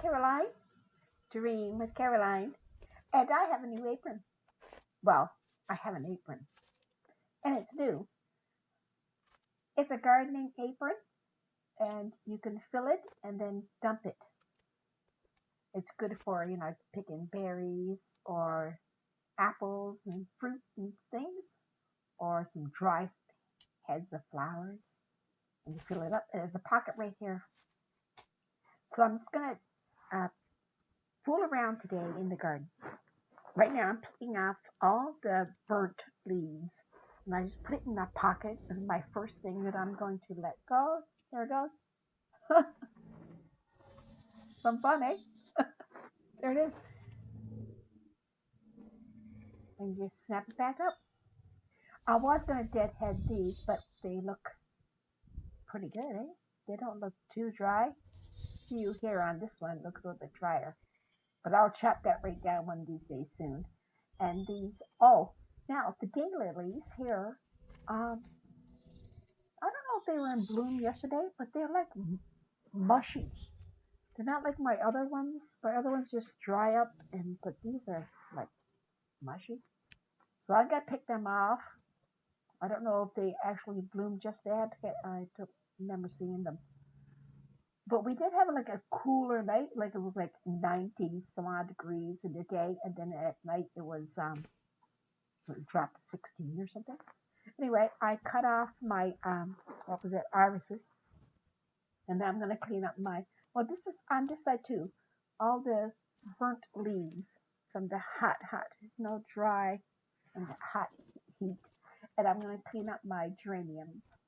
Caroline, Dream with Caroline, and I have a new apron. Well, I have an apron, and it's new. It's a gardening apron, and you can fill it and then dump it. It's good for, picking berries or apples and fruit and things, or some dry heads of flowers, and you fill it up. There's a pocket right here. So I'm just going to fool around today in the garden. Right now I'm picking off all the burnt leaves, and I just put it in that pocket. This is my first thing that I'm going to let go. There it goes. Some fun, eh? There it is. And you just snap it back up. I was going to deadhead these, but they look pretty good, eh? They don't look too dry. See here on this one, it looks a little bit drier. But I'll chop that right down one of these days soon. And these, now the daylilies here, I don't know if they were in bloom yesterday, but they're like mushy. They're not like my other ones. My other ones just dry up, but these are like mushy. So I got to pick them off. I don't know if they actually bloomed just yet. I don't remember seeing them. But we did have like a cooler night, like it was like 90 some odd degrees in the day, and then at night it dropped to 16 or something. Anyway, I cut off my irises, and then I'm gonna clean up this is on this side too, all the burnt leaves from the hot, dry and the hot heat, and I'm gonna clean up my geraniums.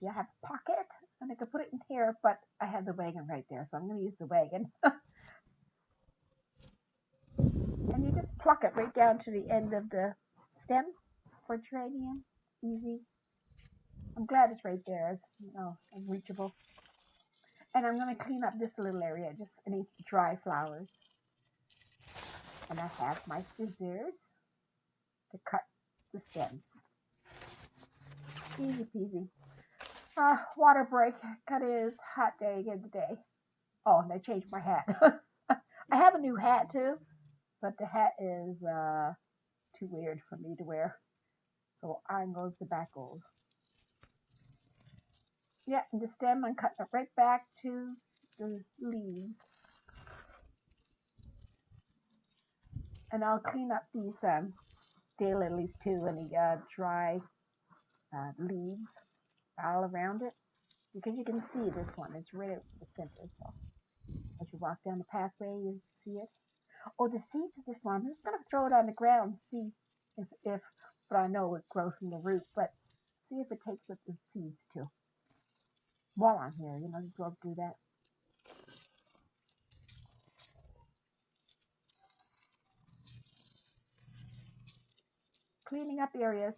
See, I have a pocket, and I could put it in here, but I have the wagon right there, so I'm going to use the wagon. And you just pluck it right down to the end of the stem for geranium. Easy. I'm glad it's right there. It's reachable. And I'm going to clean up this little area, just any dry flowers. And I have my scissors to cut the stems. Easy peasy. Water break. It is hot day again today. Oh, and I changed my hat. I have a new hat too, but the hat is too weird for me to wear. So on goes the back old. Yeah, and the stem, I'm cutting it right back to the leaves. And I'll clean up these daylilies too, and the dry leaves all around it. Because you can see this one is right at the center. So as you walk down the pathway, you see it. Oh, the seeds of this one, I'm just going to throw it on the ground and see but I know it grows from the root, but see if it takes with the seeds too. While I'm here, just go do that. Cleaning up areas.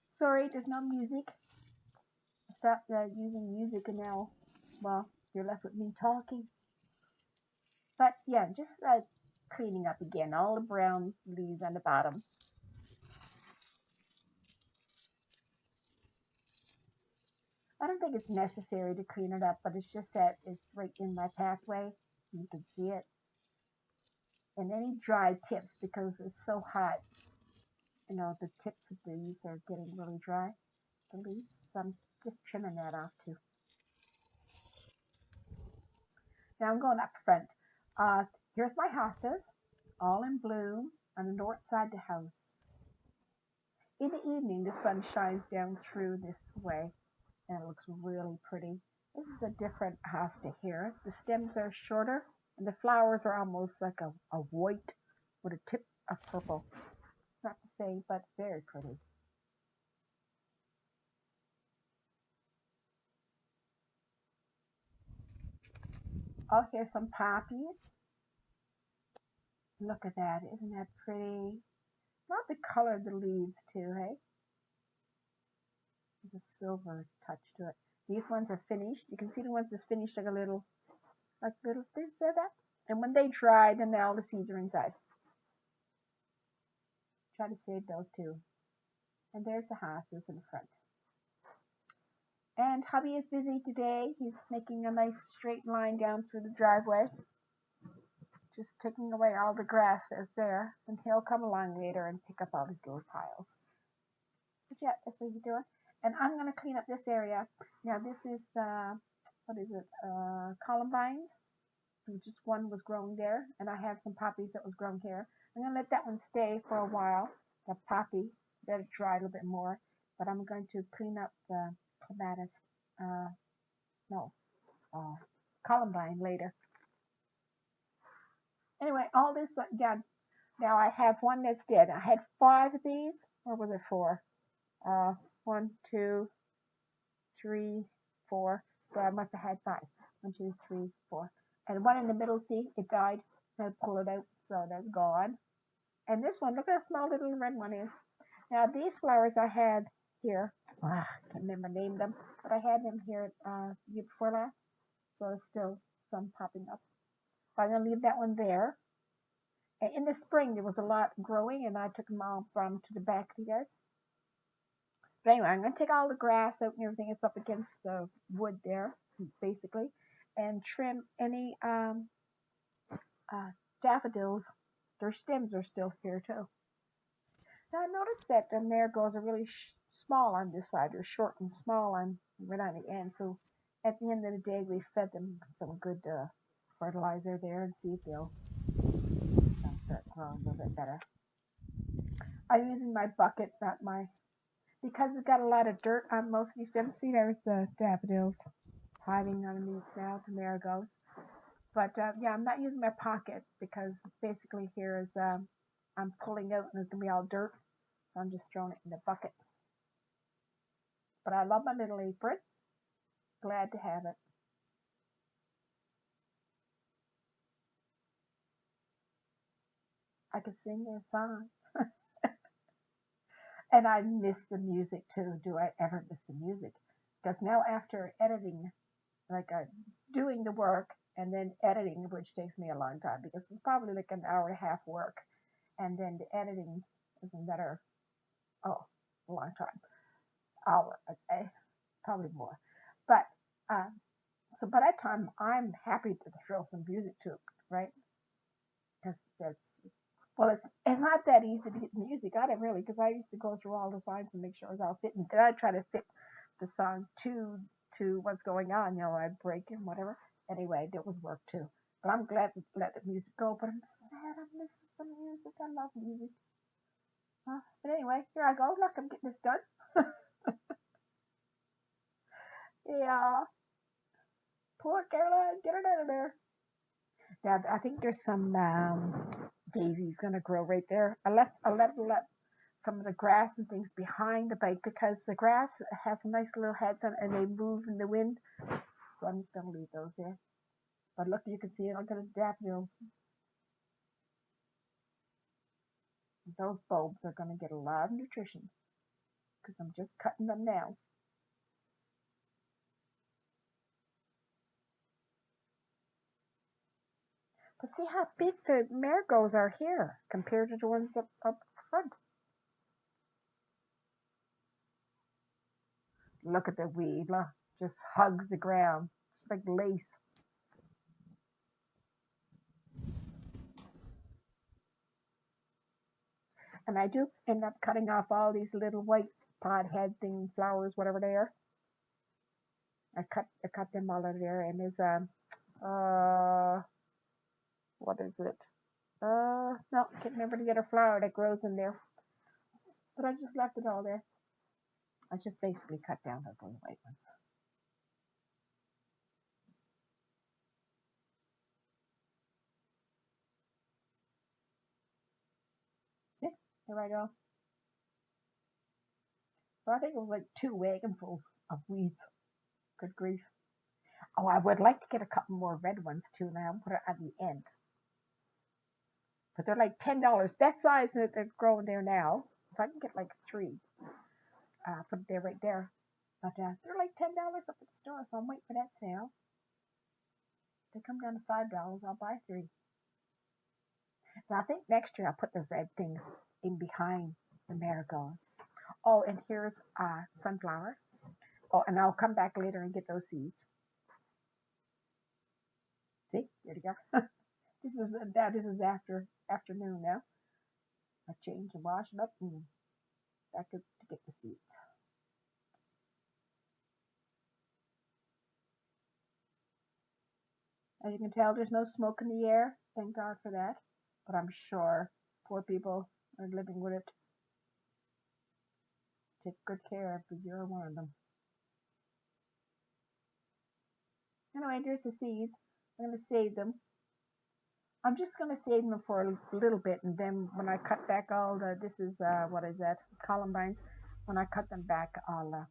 Sorry, there's no music. I stopped using music, and now, you're left with me talking. But yeah, just cleaning up again, all the brown leaves on the bottom. I don't think it's necessary to clean it up, but it's just that it's right in my pathway. You can see it. And any dry tips, because it's so hot, the tips of these are getting really dry, the leaves. So I'm just trimming that off too. Now I'm going up front. Here's my hostas, all in bloom on the north side of the house. In the evening, the sun shines down through this way, and it looks really pretty. This is a different hosta here. The stems are shorter, and the flowers are almost like a white with a tip of purple. Not the same, but very pretty. Oh, here's some poppies. Look at that. Isn't that pretty? Love the color of the leaves too, hey? There's a silver touch to it. These ones are finished. You can see the ones that's finished like little things like that. And when they dry, then all the seeds are inside. Try to save those too. And there's the hostas in the front. And hubby is busy today. He's making a nice straight line down through the driveway, just taking away all the grass that's there. And he'll come along later and pick up all these little piles. But yeah, that's what he's doing. And I'm going to clean up this area. Now this is the, what is it, columbines. Just one was growing there, and I had some poppies that was growing here. I'm going to let that one stay for a while, the poppy, let it dry a little bit more. But I'm going to clean up the clematis, no, columbine later. Anyway, all this, yeah, now I have one that's dead. I had 5 of these, or was it 4? 1, 2, 3, 4. So I must have had 5. 1, 2, 3, 4. And one in the middle, see, it died. I pull it out, so that's gone. And this one, look how small little red one is. Now these flowers I had here, I can't remember name them, but I had them here year before last, so there's still some popping up. So I'm gonna leave that one there. And in the spring there was a lot growing, and I took them all from to the back of the yard. But anyway, I'm gonna take all the grass out and everything that's up against the wood there, basically, and trim any daffodils. Their stems are still here too. Now I noticed that the marigolds are really small on this side. They're short and small on right on the end. So at the end of the day, we fed them some good fertilizer there and see if they'll start growing a little bit better. I'm using my bucket, not my, because it's got a lot of dirt on most of these stems. See, there's the daffodils hiding underneath now, the marigolds. But yeah, I'm not using my pocket because basically here is I'm pulling out and it's gonna be all dirt. So I'm just throwing it in the bucket. But I love my little apron. Glad to have it. I could sing their song. And I miss the music too. Do I ever miss the music? Because now after editing, like doing the work and then editing, which takes me a long time because it's probably like an hour and a half work. And then the editing is another, oh, a long time. Hour, I'd say. Probably more. But so by that time, I'm happy to throw some music to it, right? Because that's, well, it's not that easy to get music out of really, because I used to go through all the songs and make sure it was all fitting. Then I try to fit the song to what's going on. You know, I'd break and whatever. Anyway, that was work too. But I'm glad to let the music go. But I'm sad I miss some music. I love music. But anyway, here I go. Look, I'm getting this done. Yeah, poor Caroline. Get her out of there. Yeah, I think there's some daisies gonna grow right there. I left some of the grass and things behind the bike because the grass has some nice little heads on it and they move in the wind. So I'm just gonna leave those there. But look, you can see it. Look at the daffodils. Those bulbs are gonna get a lot of nutrition because I'm just cutting them now. But see how big the marigolds are here compared to the ones up front. Look at the weed. Look, just hugs the ground. It's like lace. And I do end up cutting off all these little white pod head thing flowers, whatever they are. I cut them all out of there, and there's what is it? No, I can't remember the other flower that grows in there. But I just left it all there. I just basically cut down those little white ones. See, there I go. So I think it was like 2 wagonfuls of weeds. Good grief. Oh, I would like to get a couple more red ones too now and put it at the end. But they're like $10. That size that they're growing there now. If I can get like 3, put it there right there. But they're like $10 up at the store, so I'm waiting for that sale. If they come down to $5, I'll buy 3. And I think next year I'll put the red things in behind the marigolds. Oh, and here's sunflower. Oh, and I'll come back later and get those seeds. See, there you go. This is afternoon now. I change and wash it up and back up to get the seeds. As you can tell, there's no smoke in the air. Thank God for that. But I'm sure poor people are living with it. Take good care if you're one of them. Anyway, there's the seeds. I'm going to save them. I'm just going to save them for a little bit, and then when I cut back all the, this is, what is that, columbines, when I cut them back, I'll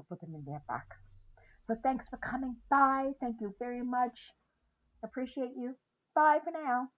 put them in their box. So thanks for coming by. Thank you very much. Appreciate you. Bye for now.